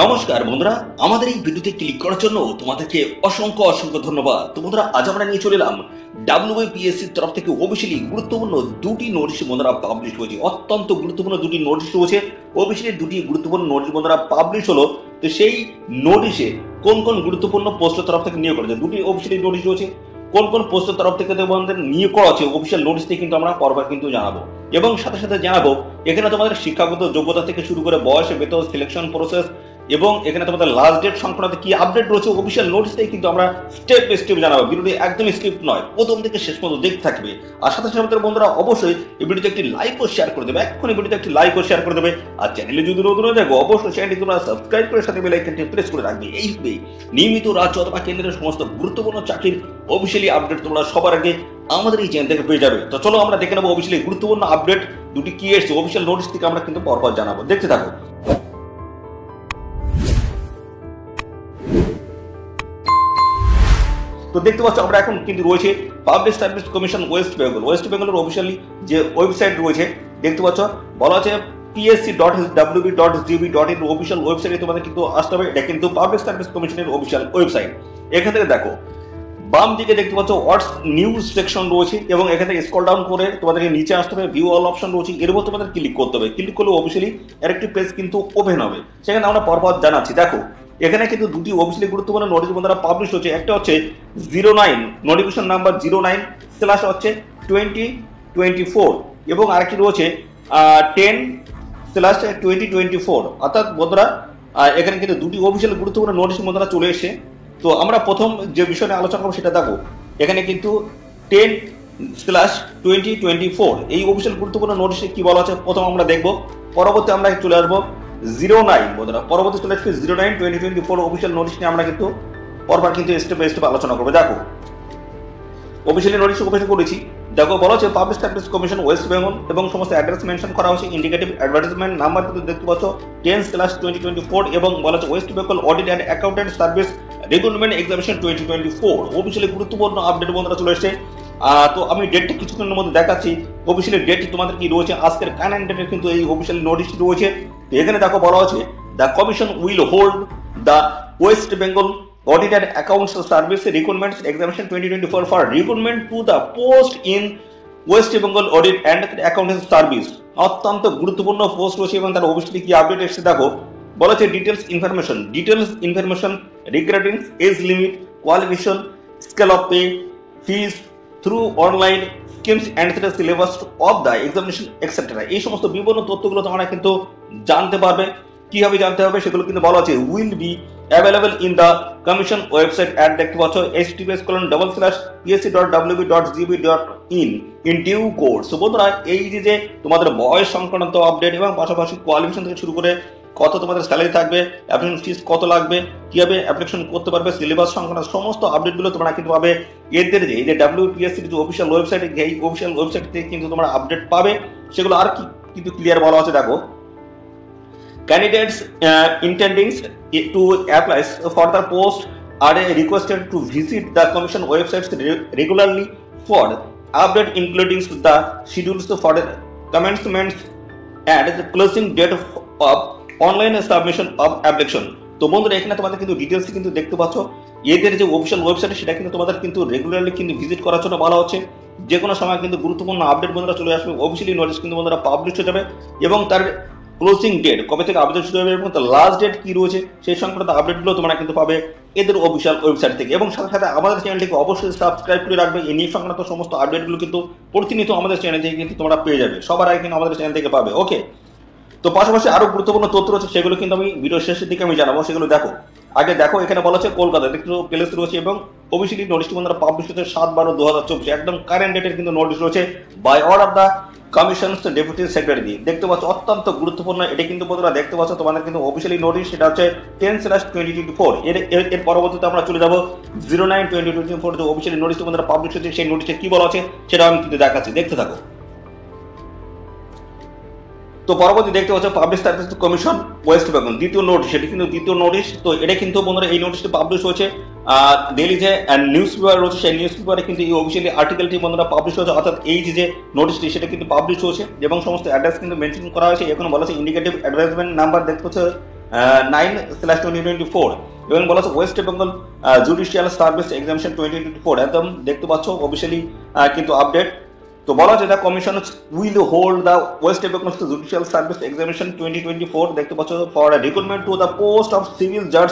নমস্কার বন্ধুরা, আমাদের এই ভিডিওতে ক্লিক করার জন্য তোমাদেরকে অসংখ্য অসংখ্য ধন্যবাদ। তো বন্ধুরা, আজ আমরা নিয়ে চলে এলাম ডাব্লিউবিপিএসসির তরফ থেকে অফিসিয়ালি গুরুত্বপূর্ণ দুটি নোটিশ বন্ধুরা পাবলিশ হয়েছে। অত্যন্ত গুরুত্বপূর্ণ দুটি নোটিশ রয়েছে। অফিসিয়ালি দুটি গুরুত্বপূর্ণ নোটিশ বন্ধুরা পাবলিশ হলো। তো সেই নোটিশে কোন কোন গুরুত্বপূর্ণ পোস্টের তরফ থেকে নিয়োগ করেছে, দুটি অফিসিয়ালি নোটিশ রয়েছে। কোন কোন পোস্টের তরফ থেকে তোমাদের নিয়োগ করা আছে অফিসিয়াল নোটিশ থেকে কিন্তু আমরা পরপর কিন্তু জানাবো, এবং সাথে সাথে জানাবো এখানে তোমাদের শিক্ষাগত যোগ্যতা থেকে শুরু করে বয়স, বেতন, সিলেকশন প্রসেস এবং এখানে তোমাদের লাস্ট ডেট সংক্রান্ত কি আপডেট রয়েছে অফিসিয়াল নোটিস থেকে কিন্তু আমরা স্টেপ বাই স্টেপ জানাবো। ভিডিওটি একদমই স্ক্রিপ্ট নয়, প্রথম থেকে শেষ পর্যন্ত দেখতে থাকবে। আর সাথে সাথে বন্ধুরা অবশ্যই এই ভিডিওতে একটি লাইক ও শেয়ার করে দেবে, এক্ষুনি ভিডিওতে একটি লাইক ও শেয়ার করে দেবে। আর চ্যানেলে যদি নতুন হয়ে থাকো অবশ্যই চ্যানেলটি তোমরা সাবস্ক্রাইব করে সাথে বেল আইকনটি প্রেস করে রাখবে। এইভাবে নিয়মিত রাজ্য অথবা কেন্দ্রের সমস্ত গুরুত্বপূর্ণ চাকরির অফিসিয়ালি আপডেট তোমরা সবার আগে আমাদের এই চ্যানেল থেকে পেয়ে যাবে। তো চলো আমরা দেখে নেবো অফিসিয়ালি গুরুত্বপূর্ণ আপডেট দুটি কি এসেছে অফিসিয়াল নোটিস থেকে আমরা কিন্তু পরপর জানাবো, দেখতে থাকো। তো দেখতে পাচ্ছ আমরা এখন কিন্তু রয়েছে পাবলিক সার্ভিস কমিশন ওয়েস্ট বেঙ্গলের অফিসিয়ালি যে ওয়েবসাইট রয়েছে, দেখতে পাচ্ছ বলা আছে psc.wb.gb.in অফিসিয়াল ওয়েবসাইটে তোমাদের কিন্তু আসতে হবে। এটা কিন্তু পাবলিক সার্ভিস কমিশনের অফিসিয়াল ওয়েবসাইট। এখান থেকে দেখো বাম দিকে দেখতে পাচ্ছ হোয়াটস নিউজ সেকশন রয়েছে, এবং এখান থেকে স্ক্রল ডাউন করে তোমাদেরকে নিচে আসতে হবে, ভিউ অল অপশন রয়েছে, এর উপর তোমাদের ক্লিক করতে হবে। ক্লিক করলে অফিসিয়ালি আরেকটি পেজ কিন্তু ওপেন হবে, সেখানে আমরা পরপর জানাচ্ছি। দেখো এখানে কিন্তু দুটি অফিসিয়ালি গুরুত্বপূর্ণ নোটিশ বন্ধুরা পাবলিশ হচ্ছে। একটা হচ্ছে 09 নোটিফিকেশন নাম্বার 09/2024 এবং আরেকটি রয়েছে 10/2024। অর্থাৎ বন্ধুরা এখানে কিন্তু দুটি অফিসিয়াল গুরুত্বপূর্ণ নোটিশ বন্ধুরা চলে এসেছে। তো আমরা প্রথম যে বিষয় নিয়ে আলোচনা করবো সেটা দেখো, এখানে কিন্তু 10/2024 এই অফিসিয়াল গুরুত্বপূর্ণ নোটিশে কি বলা আছে প্রথম আমরা দেখবো। পরবর্তী আমরা চলে আসবো 09 বন্ধুরা, পরবর্তী চলে আসবে 09/2024 অফিসিয়াল নোটিশ নিয়ে আমরা কিন্তু পরপর কিন্তু স্টেপ বাই স্টেপ আলোচনা করবো। দেখো অফিসিয়ালি নোটিশ ওপেন করেছি। দেখো বলা হচ্ছে public service commission West Bengal এবং সমস্ত অ্যাড্রেস মেনশন করা হয়েছে। ইন্ডিকেটিভ অ্যাডভার্টাইজমেন্ট নাম্বার কিন্তু দেখতে পাচ্ছ 10/2024 এবং বলা হচ্ছে West Bengal audit and accountant service recruitment examination 2024 officially গুরুত্বপূর্ণ আপডেট বন্ধুরা চলে এসেছে। তো আমি ডেটটা কিছুক্ষণের মধ্যে দেখাচ্ছি। অফিসিয়ালি ডেট তোমাদের কি রয়েছে আজকের কারেন্ট ডেটে কিন্তু এই অফিসিয়ালি নোটিশ রয়েছে। তো এখানে দেখো বলা হচ্ছে the commission will hold the West Bengal Audit and Accounts Service Recruitment Examination 2024 for recruitment to the post in West Bengal Audit and Accounts Service। অত্যন্ত গুরুত্বপূর্ণ পোস্ট রয়েছে এবং তার অবশ্যই কি আপডেট এসেছে দেখো। বলা হচ্ছে details information regarding age limit, qualification, scale of pay, fees through online schemes and syllabus of the examination etcetera. এই সমস্ত বিভিন্ন তথ্যগুলো তোমরা কিন্তু জানতে পারবে। কিভাবে জানতে হবে সেগুলো কিন্তু বলা আছে will be available in the commission website at দেখতে পাচ্ছ https://psc.wb.gb.in ইন ডিউ কোর্স। বন্ধুরা এই যে তোমাদের বয়স সংক্রান্ত আপডেট এবং পাশাপাশি কোয়ালিফিকেশন থেকে শুরু করে কত তোমাদের স্যালারি থাকবে, অ্যাপ্লিকেশন ফিস কত লাগবে, কিভাবে অ্যাপ্লিকেশন করতে পারবে, সিলেবাস সংক্রান্ত সমস্ত আপডেটগুলো তোমরা কিন্তু পাবে এদের যে এই যে ডাব্লিউপিএসসির যে অফিসিয়াল ওয়েবসাইটে, এই অফিসিয়াল ওয়েবসাইট থেকে কিন্তু তোমরা আপডেট পাবে। সেগুলো আর কি কিন্তু ক্লিয়ার বলা আছে দেখো। Candidates intending to apply for the post are requested to visit the Commission websites regularly for update, including the schedules for commencement and the closing date of online submission of application। তো বন্ধুরা এখানে তোমাদের কিন্তু details কিন্তু দেখতে পাচ্ছ এদের যে অফিসিয়াল ওয়েবসাইট সেটা কিন্তু তোমাদের কিন্তু রেগুলারলি কিন্তু ভিজিট করার জন্য বলা হচ্ছে। যে কোনো সময় কিন্তু গুরুত্বপূর্ণ আপডেট বন্ধুরা চলে আসবে। অফিসিয়ালি নোটিশ কিন্তু বন্ধুরা পাবলিশ হয়ে যাবে এবং তার ক্লোজিং ডেট কবে থেকে আপডেট শুরু হবে এবং তার লাস্ট ডেট কি রয়েছে সেই সংক্রান্ত আপডেটগুলো তোমরা কিন্তু পাবে এদের অফিসিয়াল ওয়েবসাইট থেকে। এবং সাথে সাথে আমাদের চ্যানেলটিকে অবশ্যই সাবস্ক্রাইব করে রাখবে। এই নিয়ে সংক্রান্ত সমস্ত আপডেটগুলো কিন্তু প্রতিনিয়ত আমাদের চ্যানেল থেকে কিন্তু তোমরা পেয়ে যাবে, সবার আগে কিন্তু আমাদের চ্যানেল থেকে পাবে। ওকে, তো পাশাপাশি আরো গুরুত্বপূর্ণ তথ্য রয়েছে, সেগুলো কিন্তু আমি ভিডিও শেষের দিকে আমি জানাবো। সেগুলো দেখো আগে দেখো এখানে বলা হচ্ছে কলকাতা দেখতে প্লেস রয়েছে এবং অফিসিয়ালি নোটিশটি বন্ধুরা পাবলিশ হচ্ছে 7/12/2024 একদম কারেন্ট ডেটের কিন্তু নোটিশ রয়েছে by order of the commission's deputy secretary. দেখতে পাচ্ছ অত্যন্ত গুরুত্বপূর্ণ। এটা কিন্তু বন্ধুরা দেখতে পাচ্ছ তোমাদের কিন্তু অফিসিয়ালি নোটিশ, সেটা হচ্ছে 10/2024। এর পরবর্তীতে আমরা চলে যাবো 09/2024 যে অফিসিয়ালি নোটিশটি বন্ধুরা পাবলিশ হচ্ছে। সেই নোটিশে কি বলা আছে সেটা আমি কিন্তু দেখাচ্ছি, দেখতে থাকো। তো পরবর্তী দেখতে পাচ্ছ public service commission West Bengal দ্বিতীয় নোটিশ, সেটি কিন্তু দ্বিতীয় নোটিশ। তো এটা কিন্তু বন্ধুরা এই নোটিশটি পাবলিশ হয়েছে ডেইলি যে নিউজ পেপার রয়েছে সেই নিউজ পেপারে কিন্তু এই অফিসিয়ালি আর্টিকেলটি বন্ধুরা পাবলিশ হয়েছে। অর্থাৎ এই যে নোটিশটি সেটা কিন্তু পাবলিশ হয়েছে এবং সমস্ত অ্যাড্রেস কিন্তু মেনশন করা হয়েছে। এখন বলা হচ্ছে ইন্ডিকেটিভ অ্যাডভার্টাইজমেন্ট নাম্বার দেখতে পাচ্ছ 9/2024 এবং বলা হচ্ছে West Bengal judicial service examination 2024 একদম দেখতে পাচ্ছ অফিসিয়ালি কিন্তু আপডেট। তো বলা হচ্ছে the commission will hold the West Bengal judicial service examination 2024 দেখতে পাচ্ছ for recruitment to the post of civil জাজ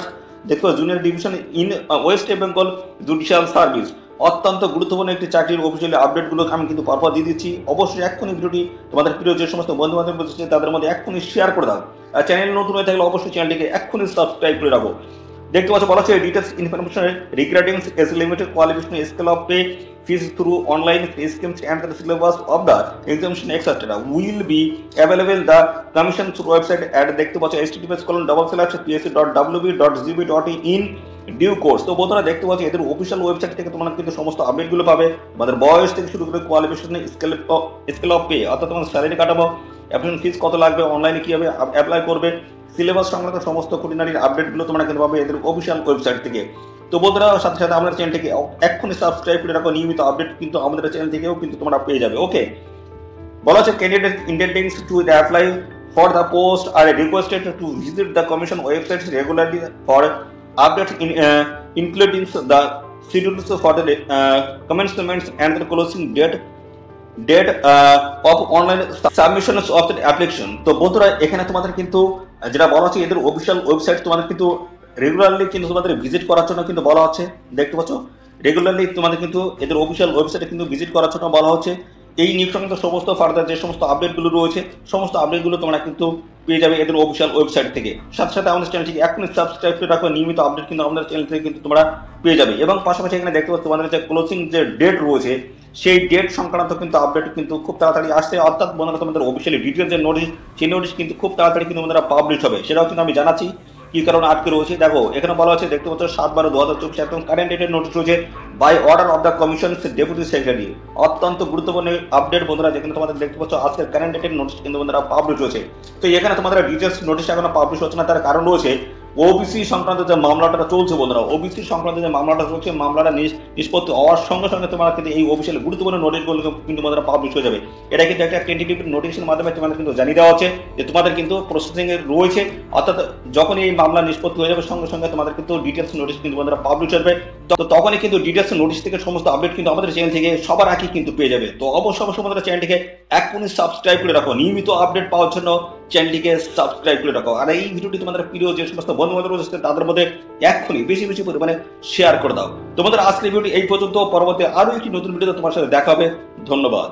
দেখো junior division in West Bengal judicial service. অত্যন্ত গুরুত্বপূর্ণ একটি চাকরির অফিসিয়ালি আপডেটগুলো আমি কিন্তু পরপর দিয়ে দিচ্ছি। অবশ্যই এক্ষুনি ভিডিওটি তোমাদের প্রিয় যে সমস্ত বন্ধু বান্ধব রয়েছে তাদের মধ্যে এক্ষুনি শেয়ার করে দাও। চ্যানেল নতুন হয়ে থাকলে অবশ্যই চ্যানেলটিকে এক্ষুনি সাবস্ক্রাইব করে রাখো। দেখতে পাচ্ছ বলা হচ্ছে details information regarding age limited qualification scale of pay fees through online pay schemes and the syllabus of the examination etc. will be available the commission's website at দেখতে পাচ্ছ https://psc.wb.gb.in ডিউ কোর্স। তো বন্ধুরা দেখতে পাচ্ছি এদের official website থেকে তোমরা কিন্তু সমস্ত আপডেটগুলো পাবে। আমাদের বয়স থেকে শুরু করে কোয়ালিফিকেশন স্কেল অফ পে অর্থাৎ তোমার স্যালারি কাটাবো, অ্যাপ্লিকেশন ফিস কত লাগবে, অনলাইনে কিভাবে অ্যাপ্লাই করবে, সিলেবাস সংক্রান্ত সমস্ত খুঁটিনাটির আপডেটগুলো তোমরা কিন্তু পাবে এদের অফিসিয়াল ওয়েবসাইট থেকে। তো বন্ধুরা সাথে সাথে আমাদের চ্যানেলটিকে এক্ষুনি সাবস্ক্রাইব করে রাখো, নিয়মিত আপডেট কিন্তু আমাদের চ্যানেল থেকেও কিন্তু তোমরা পেয়ে যাবে। ওকে, বলা হচ্ছে candidate intending to apply for the post are requested to visit the commission website regularly for update including the schedules for the commencements and the closing date of online submissions of the application। তো বন্ধুরা এখানে তোমাদের কিন্তু যেটা বলা হচ্ছে এদের official website তোমাদের কিন্তু রেগুলারলি কিন্তু তোমাদের ভিজিট করার জন্য কিন্তু বলা হচ্ছে। দেখতে পাচ্ছ রেগুলারলি তোমাদের কিন্তু এদের অফিসিয়াল ওয়েবসাইটে কিন্তু ভিজিট করার জন্য বলা হচ্ছে। এই নিয়োগ সংক্রান্ত সমস্ত ফার্দার যে সমস্ত আপডেটগুলো রয়েছে সমস্ত আপডেটগুলো তোমরা কিন্তু পেয়ে যাবে এদের অফিসিয়াল ওয়েবসাইট থেকে। সাথে সাথে আমাদের চ্যানেলটিকে এখনই সাবস্ক্রাইব করে রাখো, নিয়মিত আপডেট কিন্তু আমাদের চ্যানেল থেকে কিন্তু তোমরা পেয়ে যাবে। এবং পাশাপাশি এখানে দেখতে পাচ্ছ তোমাদের যে ক্লোজিং যে ডেট রয়েছে সেই ডেট সংক্রান্ত কিন্তু আপডেট কিন্তু খুব তাড়াতাড়ি আসছে। অর্থাৎ বন্ধুরা তোমাদের অফিসিয়ালি ডিটেলস যে নোটিশ সেই নোটিশ কিন্তু খুব তাড়াতাড়ি কিন্তু বন্ধুরা পাবলিশ হবে, সেটাও কিন্তু আমি জানাচ্ছি কি কারণে আটকে রয়েছে। দেখো এখানে বলা হচ্ছে দেখতে পাচ্ছ 7/12/2024 একদম কারেন্ট ডেটের নোটিশ রয়েছে by order of the commission deputy secretary. অত্যন্ত গুরুত্বপূর্ণ আপডেট বন্ধুরা, যেখানে তোমাদের দেখতে পাচ্ছ আজকের কারেন্ট ডেটের নোটিশ কিন্তু বন্ধুরা পাবলিশ হয়েছে। তো এখানে তোমাদের ডিটেলস নোটিশ এখনো পাবলিশ হচ্ছে না, তার কারণ রয়েছে ওবিসি সংক্রান্ত যে মামলাটা চলছে বন্ধুরা, ওবিসি সংক্রান্ত যে মামলাটা চলছে মামলাটা নিষ্পত্তি হওয়ার সঙ্গে সঙ্গে তোমরা কিন্তু এই অফিসিয়াল গুরুত্বপূর্ণ নোটিশগুলো কিন্তু বন্ধুরা পাবলিশ হয়ে যাবে। এটা কিন্তু একটা টেন্টেটিভ নোটিশের মাধ্যমে তোমাদের কিন্তু জানিয়ে দেওয়া হচ্ছে যে তোমাদের কিন্তু প্রসেসিং এ রয়েছে। অর্থাৎ যখন এই মামলা নিষ্পত্তি হয়ে যাবে সঙ্গে সঙ্গে তোমাদের কিন্তু ডিটেলস নোটিশ কিন্তু বন্ধুরা পাবলিশ হবে। তো তখনই কিন্তু ডিটেলস নোটিশ থেকে সমস্ত আপডেট কিন্তু আমাদের চ্যানেল থেকে সবার আগে কিন্তু পেয়ে যাবে। তো অবশ্যই আমাদের চ্যানেলটিকে এখনই সাবস্ক্রাইব করে রাখো, নিয়মিত আপডেট পাওয়ার জন্য চ্যানেলটিকে সাবস্ক্রাইব করে রাখো। আর এই ভিডিওটি তোমাদের প্রিয় যে সমস্ত বন্ধু বান্ধব রয়েছে তাদের মধ্যে এখনই বেশি বেশি পরিমাণে শেয়ার করে দাও। তোমাদের আজকের ভিডিওটি এই পর্যন্ত, পরবর্তী আরো একটি নতুন ভিডিও তোমার সাথে দেখা হবে। ধন্যবাদ।